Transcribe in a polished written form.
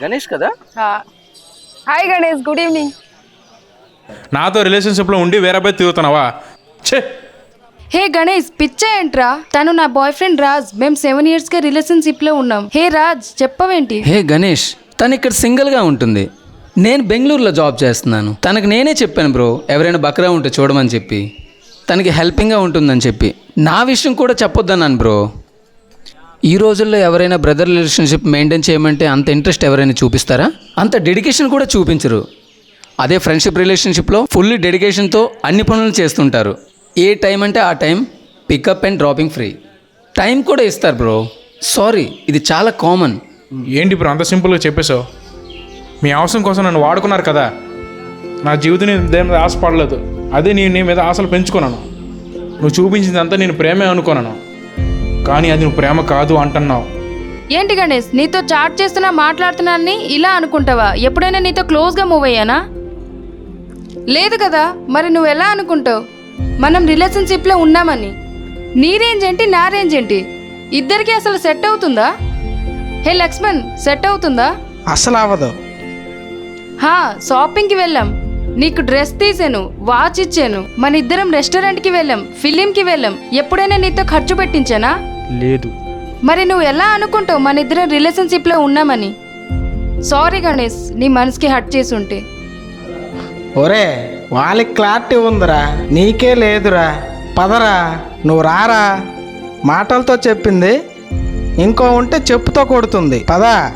గణేష్ కదా? Hi Ganesh, good evening. నాతో రిలేషన్షిప్లో ఉండి వేరే అబ్బాయి తిరుగుతున్నావా? ఛే! హే గణేష్, పిచ్చా ఏంట్రా? తను నా బాయ్ ఫ్రెండ్ రాజ్. మేము 7 years గా రిలేషన్షిప్లో ఉన్నాం. హే రాజ్, చెప్పవేంటి? హే గణేష్, తను ఇక్కడ సింగిల్గా ఉంటుంది. నేను బెంగళూరులో జాబ్ చేస్తున్నాను. తనకు నేనే చెప్పాను బ్రో, ఎవరైనా బక్రా ఉంటే చూడమని చెప్పి, తనకి హెల్పింగ్గా ఉంటుందని చెప్పి. నా విషయం కూడా చెప్పొద్దన్నాను బ్రో. ఈ రోజుల్లో ఎవరైనా బ్రదర్ రిలేషన్షిప్ మెయింటైన్ చేయమంటే అంత ఇంట్రెస్ట్ ఎవరైనా చూపిస్తారా? అంత డెడికేషన్ కూడా చూపించరు. అదే ఫ్రెండ్షిప్ రిలేషన్షిప్లో ఫుల్లీ డెడికేషన్తో అన్ని పనులు చేస్తుంటారు. ఏ టైం అంటే ఆ time, pickup and dropping free. Time కూడా ఇస్తారు బ్రో. సారీ, ఇది చాలా కామన్. ఏంటి ఇప్పుడు అంత సింపుల్గా చెప్పేశావు? మీ అవసరం కోసం నన్ను వాడుకున్నారు కదా. నా జీవితం దేని మీద ఆశపడలేదు. అదే నేను నీ మీద ఆశలు పెంచుకున్నాను. నువ్వు చూపించిందంతా నేను ప్రేమే అనుకున్నాను, కానీ అది నువ్వు ప్రేమ కాదు అంటున్నావు. ఏంటి గణేష్, నీతో చాట్ చేస్తున్నా మాట్లాడుతున్నానని ఇలా అనుకుంటావా? ఎప్పుడైనా నీతో క్లోజ్గా మూవ్ అయ్యానా? లేదు కదా. మరి నువ్వు ఎలా అనుకుంటావు మనం రిలేషన్షిప్లో ఉన్నామని? నీ రేంజ్ ఏంటి, నా రేంజ్ ఏంటి? ఇద్దరికి అసలు సెట్ అవుతుందా? హే లక్ష్మణ్, సెట్ అవుతుందా? అసలు అవ్వదు. షాపింగ్కి వెళ్ళాం, నీకు డ్రెస్ తీసాను, వాచ్ ఇచ్చాను, మన ఇద్దరం రెస్టారెంట్కి వెళ్ళాం, ఫిలింకి వెళ్ళాం. ఎప్పుడైనా నీతో ఖర్చు పెట్టించానా? లేదు. మరి నువ్వు ఎలా అనుకుంటావు మన ఇద్దరం రిలేషన్షిప్లో ఉన్నామని? సారీ గణేష్, నీ మనసుకి హర్ట్ చేసి ఉంటే. ఒరే, వాళ్ళకి క్లారిటీ ఉందిరా, నీకే లేదురా. పదరా, నువ్వు రారా. మాటలతో చెప్పింది ఇంకో ఉంటే చెప్పుతో కొడుతుంది. పదా.